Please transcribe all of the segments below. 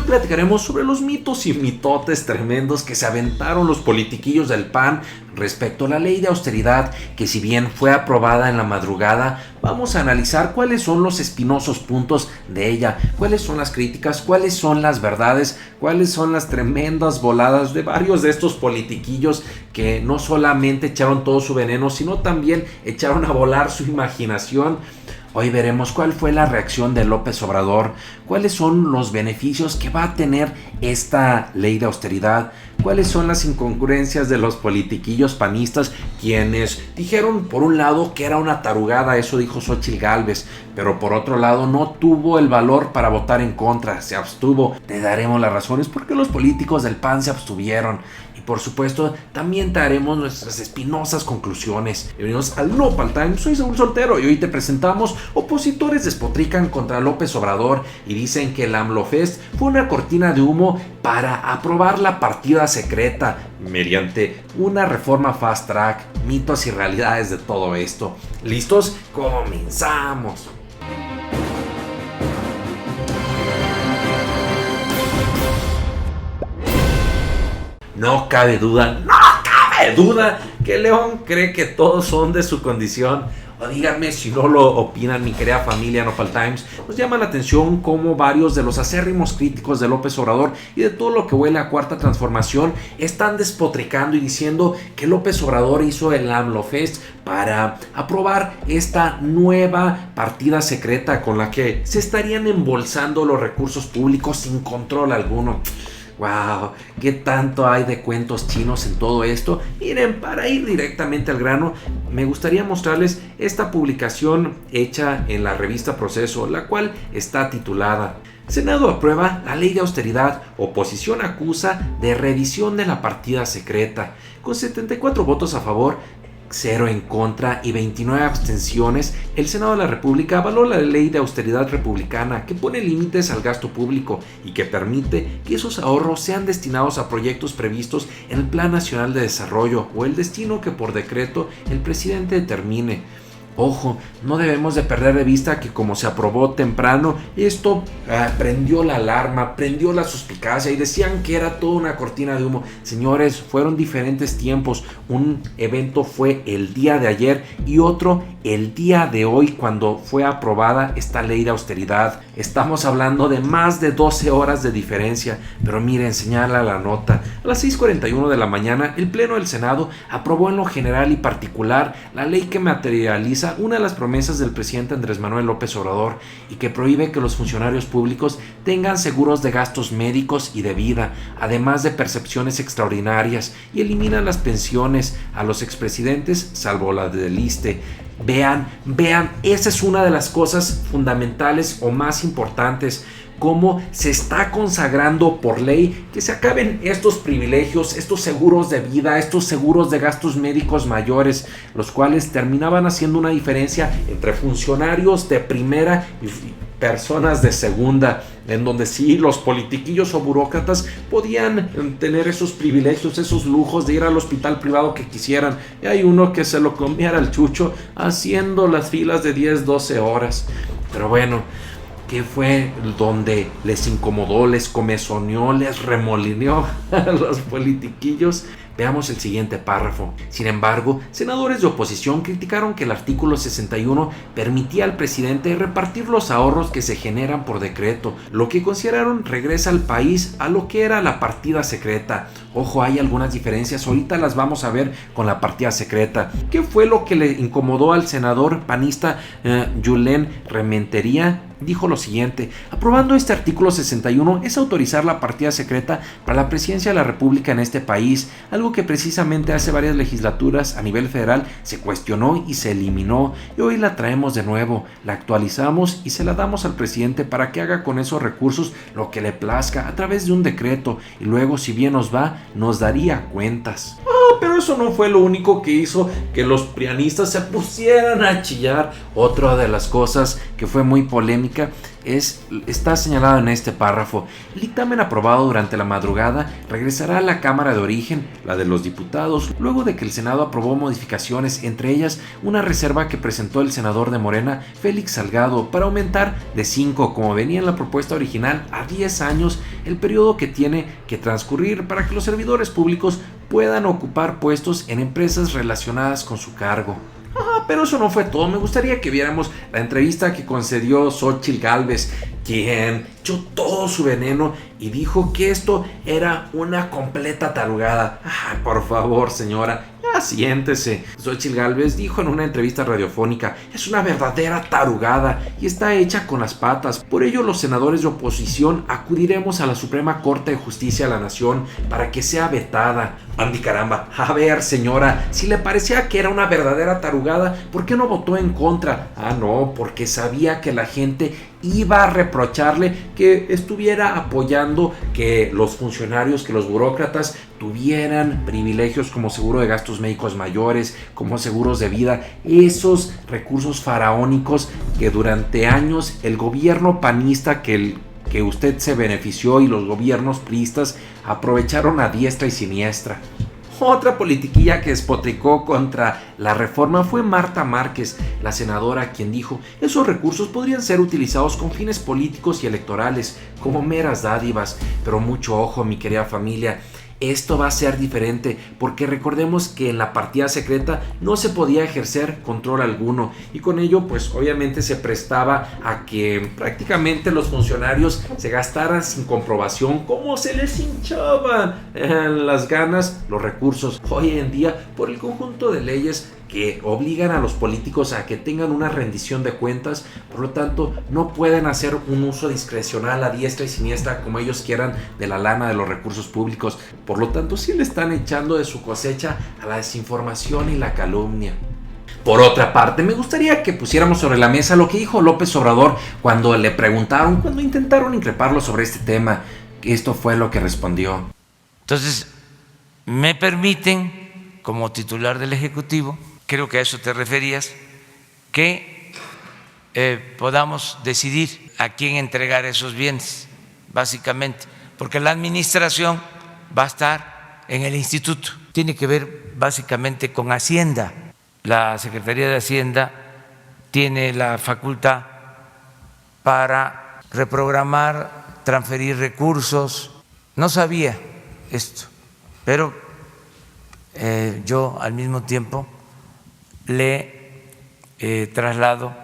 platicaremos sobre los mitos y mitotes tremendos que se aventaron los politiquillos del PAN respecto a la ley de austeridad, que si bien fue aprobada en la madrugada, vamos a analizar cuáles son los espinosos puntos de ella, cuáles son las críticas, cuáles son las verdades, cuáles son las tremendas voladas de varios de estos politiquillos que no solamente echaron todo su veneno, sino también echaron a volar su imaginación. Hoy veremos cuál fue la reacción de López Obrador, cuáles son los beneficios que va a tener esta ley de austeridad, cuáles son las incongruencias de los politiquillos panistas, quienes dijeron por un lado que era una tarugada, eso dijo Xóchitl Gálvez, pero por otro lado no tuvo el valor para votar en contra, se abstuvo. Te daremos las razones por qué los políticos del PAN se abstuvieron. Y por supuesto, también te haremos nuestras espinosas conclusiones. Bienvenidos al Nopal Time, soy Saúl Soltero y hoy te presentamos: opositores despotrican contra López Obrador y dicen que el AMLOFest fue una cortina de humo para aprobar la partida secreta mediante una reforma fast track. Mitos y realidades de todo esto. ¿Listos? ¡Comenzamos! No cabe duda que León cree que todos son de su condición. O díganme si no lo opinan, mi querida familia Nopal Times. Nos llama la atención cómo varios de los acérrimos críticos de López Obrador y de todo lo que huele a cuarta transformación están despotricando y diciendo que López Obrador hizo el AMLOFest para aprobar esta nueva partida secreta con la que se estarían embolsando los recursos públicos sin control alguno. ¡Wow! ¿Qué tanto hay de cuentos chinos en todo esto? Miren, para ir directamente al grano, me gustaría mostrarles esta publicación hecha en la revista Proceso, la cual está titulada: Senado aprueba la ley de austeridad, oposición acusa de revisión de la partida secreta. Con 74 votos a favor, 0 en contra y 29 abstenciones, el Senado de la República avaló la ley de austeridad republicana que pone límites al gasto público y que permite que esos ahorros sean destinados a proyectos previstos en el Plan Nacional de Desarrollo o el destino que por decreto el presidente determine. Ojo, no debemos de perder de vista que como se aprobó temprano, esto prendió la alarma, prendió la suspicacia y decían que era toda una cortina de humo. Señores, fueron diferentes tiempos. Un evento fue el día de ayer y otro el día de hoy cuando fue aprobada esta ley de austeridad. Estamos hablando de más de 12 horas de diferencia, pero miren, señala la nota. A las 6:41 de la mañana, el Pleno del Senado aprobó en lo general y particular la ley que materializa una de las promesas del presidente Andrés Manuel López Obrador y que prohíbe que los funcionarios públicos tengan seguros de gastos médicos y de vida, además de percepciones extraordinarias, y elimina las pensiones a los expresidentes, salvo la del ISSSTE. Vean, esa es una de las cosas fundamentales o más importantes, cómo se está consagrando por ley que se acaben estos privilegios, estos seguros de vida, estos seguros de gastos médicos mayores, los cuales terminaban haciendo una diferencia entre funcionarios de primera y personas de segunda, en donde sí los politiquillos o burócratas podían tener esos privilegios, esos lujos de ir al hospital privado que quisieran, y hay uno que se lo comiera al chucho haciendo las filas de 10-12 horas. Pero bueno, ¿qué fue donde les incomodó, les comezoneó, les remolineó a los politiquillos? Veamos el siguiente párrafo. Sin embargo, senadores de oposición criticaron que el artículo 61 permitía al presidente repartir los ahorros que se generan por decreto, lo que consideraron regresa al país a lo que era la partida secreta. Ojo, hay algunas diferencias, ahorita las vamos a ver con la partida secreta. ¿Qué fue lo que le incomodó al senador panista Julen Rementería? Dijo lo siguiente: aprobando este artículo 61 es autorizar la partida secreta para la presidencia de la República en este país, algo que precisamente hace varias legislaturas a nivel federal se cuestionó y se eliminó, y hoy la traemos de nuevo, la actualizamos y se la damos al presidente para que haga con esos recursos lo que le plazca a través de un decreto, y luego, si bien nos va, nos daría cuentas. Pero eso no fue lo único que hizo que los prianistas se pusieran a chillar. Otra de las cosas que fue muy polémica está señalado en este párrafo. El dictamen aprobado durante la madrugada regresará a la Cámara de Origen, la de los diputados, luego de que el Senado aprobó modificaciones, entre ellas una reserva que presentó el senador de Morena, Félix Salgado, para aumentar de 5, como venía en la propuesta original, a 10 años el periodo que tiene que transcurrir para que los servidores públicos puedan ocupar puestos en empresas relacionadas con su cargo. Pero eso no fue todo. Me gustaría que viéramos la entrevista que concedió Xóchitl Gálvez, quien echó todo su veneno y dijo que esto era una completa tarugada. Por favor, señora, ya siéntese. Xóchitl Gálvez dijo en una entrevista radiofónica: es una verdadera tarugada y está hecha con las patas. Por ello, los senadores de oposición acudiremos a la Suprema Corte de Justicia de la Nación para que sea vetada. Andy, caramba, a ver, señora, si le parecía que era una verdadera tarugada, ¿por qué no votó en contra? No, porque sabía que la gente iba a reprocharle que estuviera apoyando que los funcionarios, que los burócratas tuvieran privilegios como seguro de gastos médicos mayores, como seguros de vida, esos recursos faraónicos que durante años el gobierno panista que usted se benefició y los gobiernos priistas aprovecharon a diestra y siniestra. Otra politiquilla que despotricó contra la reforma fue Marta Márquez, la senadora, quien dijo: esos recursos podrían ser utilizados con fines políticos y electorales, como meras dádivas. Pero mucho ojo, mi querida familia, esto va a ser diferente, porque recordemos que en la partida secreta no se podía ejercer control alguno, y con ello pues obviamente se prestaba a que prácticamente los funcionarios se gastaran sin comprobación como se les hinchaban las ganas los recursos. Hoy en día, por el conjunto de leyes que obligan a los políticos a que tengan una rendición de cuentas, por lo tanto no pueden hacer un uso discrecional a diestra y siniestra como ellos quieran de la lana de los recursos públicos. Por lo tanto, sí le están echando de su cosecha a la desinformación y la calumnia. Por otra parte, me gustaría que pusiéramos sobre la mesa lo que dijo López Obrador cuando le preguntaron, cuando intentaron increparlo sobre este tema. Esto fue lo que respondió. Entonces, me permiten, como titular del Ejecutivo, creo que a eso te referías, que podamos decidir a quién entregar esos bienes, básicamente, porque la administración va a estar en el instituto. Tiene que ver básicamente con Hacienda. La Secretaría de Hacienda tiene la facultad para reprogramar, transferir recursos. No sabía esto, pero yo al mismo tiempo le traslado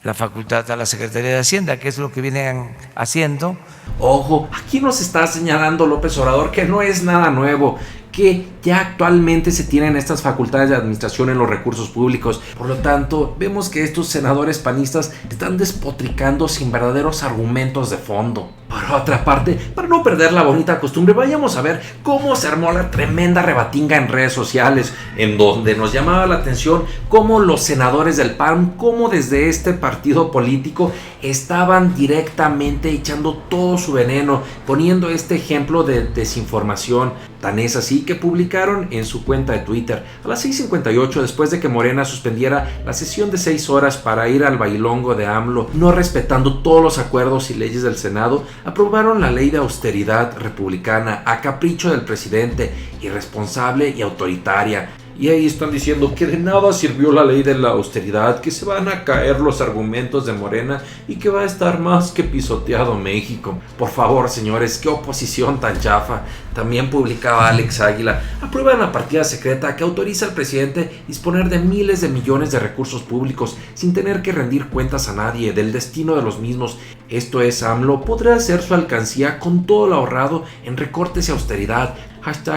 la facultad a la Secretaría de Hacienda, que es lo que vienen haciendo. Ojo, aquí nos está señalando López Obrador que no es nada nuevo, que ya actualmente se tienen estas facultades de administración en los recursos públicos. Por lo tanto, vemos que estos senadores panistas están despotricando sin verdaderos argumentos de fondo. Por otra parte, para no perder la bonita costumbre, vayamos a ver cómo se armó la tremenda rebatinga en redes sociales, en donde nos llamaba la atención cómo los senadores del PAN, cómo desde este partido político estaban directamente echando todo su veneno, poniendo este ejemplo de desinformación. Tan es así que publicaron en su cuenta de Twitter a las 6:58, después de que Morena suspendiera la sesión de 6 horas para ir al bailongo de AMLO, no respetando todos los acuerdos y leyes del Senado, aprobaron la ley de austeridad republicana a capricho del presidente, irresponsable y autoritaria. Y ahí están diciendo que de nada sirvió la ley de la austeridad, que se van a caer los argumentos de Morena y que va a estar más que pisoteado México. Por favor, señores, qué oposición tan chafa. También publicaba Alex Águila: aprueban la partida secreta que autoriza al presidente disponer de miles de millones de recursos públicos sin tener que rendir cuentas a nadie del destino de los mismos. Esto es, AMLO podrá hacer su alcancía con todo lo ahorrado en recortes y austeridad.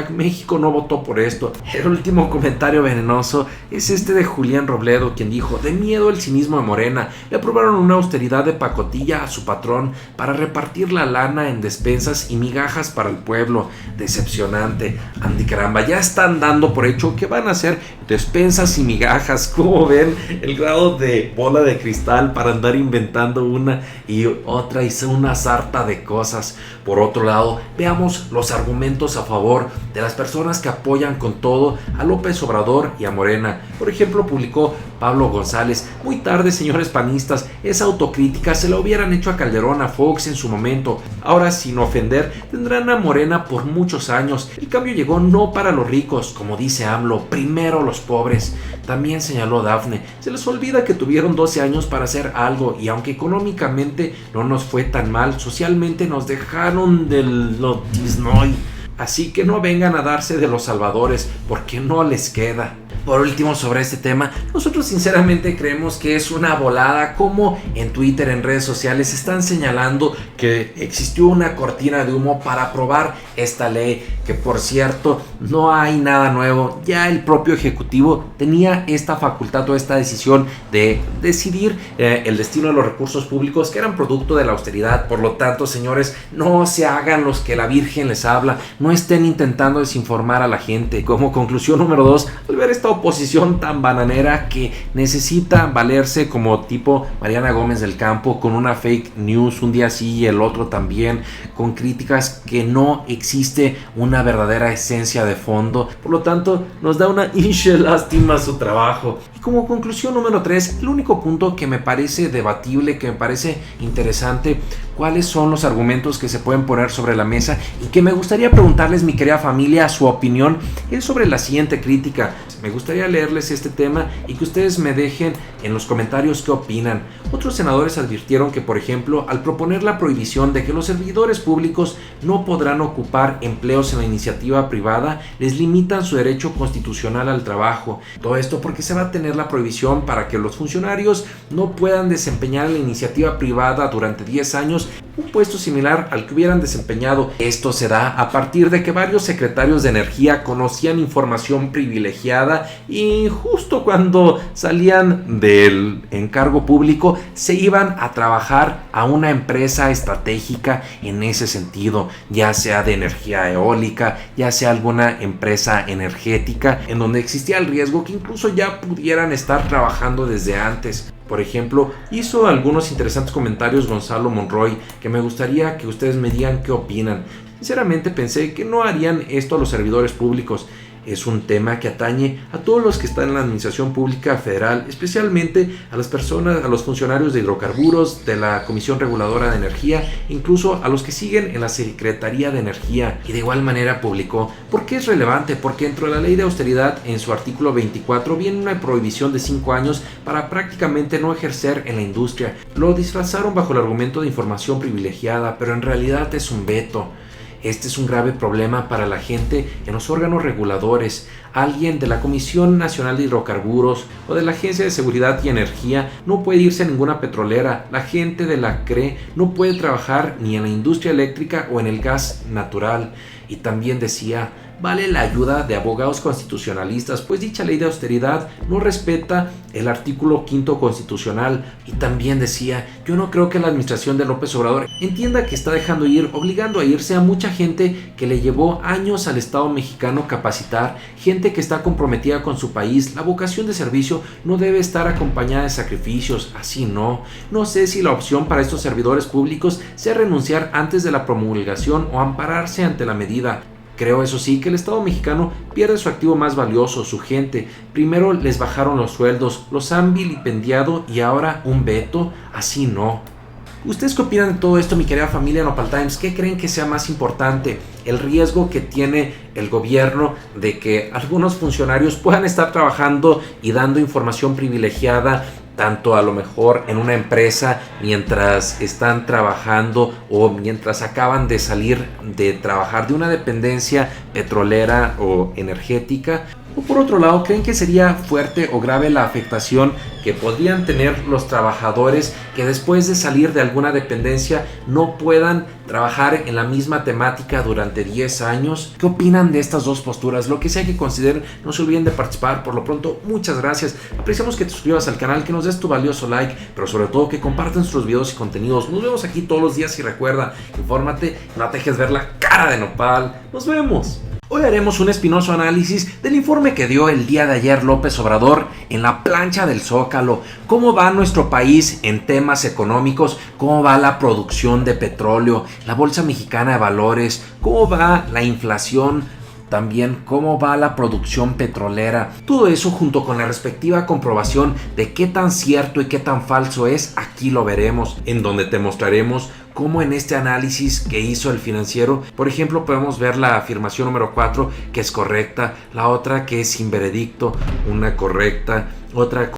México no votó por esto. El último comentario venenoso es este de Julián Robledo, quien dijo: de miedo el cinismo de Morena, le aprobaron una austeridad de pacotilla a su patrón para repartir la lana en despensas y migajas para el pueblo. Decepcionante. Andy, caramba, ya están dando por hecho que van a hacer despensas y migajas. ¿Cómo ven el grado de bola de cristal para andar inventando una y otra y una sarta de cosas? Por otro lado, veamos los argumentos a favor favor de las personas que apoyan con todo a López Obrador y a Morena. Por ejemplo, publicó Pablo González: muy tarde, señores panistas, esa autocrítica se la hubieran hecho a Calderón, a Fox en su momento. Ahora, sin ofender, tendrán a Morena por muchos años. El cambio llegó no para los ricos, como dice AMLO, primero los pobres. También señaló Dafne: se les olvida que tuvieron 12 años para hacer algo, y aunque económicamente no nos fue tan mal, socialmente nos dejaron del Disney. Así que no vengan a darse de los salvadores, porque no les queda. Por último, sobre este tema, nosotros sinceramente creemos que es una volada, como en Twitter, en redes sociales, están señalando que existió una cortina de humo para aprobar esta ley, que por cierto, no hay nada nuevo. Ya el propio Ejecutivo tenía esta facultad o esta decisión de decidir el destino de los recursos públicos que eran producto de la austeridad. Por lo tanto, señores, no se hagan los que la Virgen les habla, no estén intentando desinformar a la gente. Como conclusión número 2, al ver esta oposición tan bananera que necesita valerse como tipo Mariana Gómez del Campo, con una fake news un día sí y el otro también, con críticas que no existe una verdadera esencia de fondo, por lo tanto nos da una lástima su trabajo. Y como conclusión número 3, el único punto que me parece debatible, que me parece interesante, cuáles son los argumentos que se pueden poner sobre la mesa y que me gustaría preguntarles, mi querida familia, su opinión, es sobre la siguiente crítica. Me gustaría leerles este tema y que ustedes me dejen en los comentarios qué opinan. Otros senadores advirtieron que, por ejemplo, al proponer la prohibición de que los servidores públicos no podrán ocupar empleos en la iniciativa privada, les limitan su derecho constitucional al trabajo. Todo esto porque se va a tener la prohibición para que los funcionarios no puedan desempeñar en la iniciativa privada durante 10 años un puesto similar al que hubieran desempeñado. Esto se da a partir de que varios secretarios de energía conocían información privilegiada y justo cuando salían del encargo público se iban a trabajar a una empresa estratégica en ese sentido, ya sea de energía eólica, ya sea alguna empresa energética en donde existía el riesgo que incluso ya pudieran estar trabajando desde antes. Por ejemplo, hizo algunos interesantes comentarios Gonzalo Monroy que me gustaría que ustedes me digan qué opinan. Sinceramente pensé que no harían esto a los servidores públicos. Es un tema que atañe a todos los que están en la administración pública federal, especialmente a las personas, a los funcionarios de hidrocarburos, de la Comisión Reguladora de Energía, incluso a los que siguen en la Secretaría de Energía. Y de igual manera publicó: ¿por qué es relevante? Porque dentro de la ley de austeridad, en su artículo 24, viene una prohibición de 5 años para prácticamente no ejercer en la industria. Lo disfrazaron bajo el argumento de información privilegiada, pero en realidad es un veto. Este es un grave problema para la gente en los órganos reguladores. Alguien de la Comisión Nacional de Hidrocarburos o de la Agencia de Seguridad y Energía no puede irse a ninguna petrolera. La gente de la CRE no puede trabajar ni en la industria eléctrica o en el gas natural. Y también decía: vale la ayuda de abogados constitucionalistas, pues dicha ley de austeridad no respeta el artículo 5º constitucional. Y también decía: yo no creo que la administración de López Obrador entienda que está dejando ir, obligando a irse a mucha gente que le llevó años al Estado mexicano capacitar, gente que está comprometida con su país. La vocación de servicio no debe estar acompañada de sacrificios, así no. No sé si la opción para estos servidores públicos sea renunciar antes de la promulgación o ampararse ante la medida. Creo, eso sí, que el Estado mexicano pierde su activo más valioso, su gente. Primero les bajaron los sueldos, los han vilipendiado y ahora un veto, así no. ¿Ustedes qué opinan de todo esto, mi querida familia Nopal Times? ¿Qué creen que sea más importante? ¿El riesgo que tiene el gobierno de que algunos funcionarios puedan estar trabajando y dando información privilegiada, tanto a lo mejor en una empresa mientras están trabajando o mientras acaban de salir de trabajar de una dependencia petrolera o energética? O por otro lado, ¿creen que sería fuerte o grave la afectación que podrían tener los trabajadores que después de salir de alguna dependencia no puedan trabajar en la misma temática durante 10 años? ¿Qué opinan de estas dos posturas? Lo que sea que consideren, no se olviden de participar. Por lo pronto, muchas gracias. Apreciamos que te suscribas al canal, que nos des tu valioso like, pero sobre todo que compartan nuestros videos y contenidos. Nos vemos aquí todos los días y recuerda, infórmate, no te dejes ver la cara de Nopal. Nos vemos. Hoy haremos un espinoso análisis del informe que dio el día de ayer López Obrador en la plancha del Zócalo. ¿Cómo va nuestro país en temas económicos? ¿Cómo va la producción de petróleo? ¿La Bolsa Mexicana de Valores? ¿Cómo va la inflación? también cómo va la producción petrolera. Todo eso junto con la respectiva comprobación de qué tan cierto y qué tan falso es, aquí lo veremos, en donde te mostraremos cómo en este análisis que hizo el Financiero, por ejemplo, podemos ver la afirmación número 4 que es correcta, la otra que es sin veredicto, una correcta, otra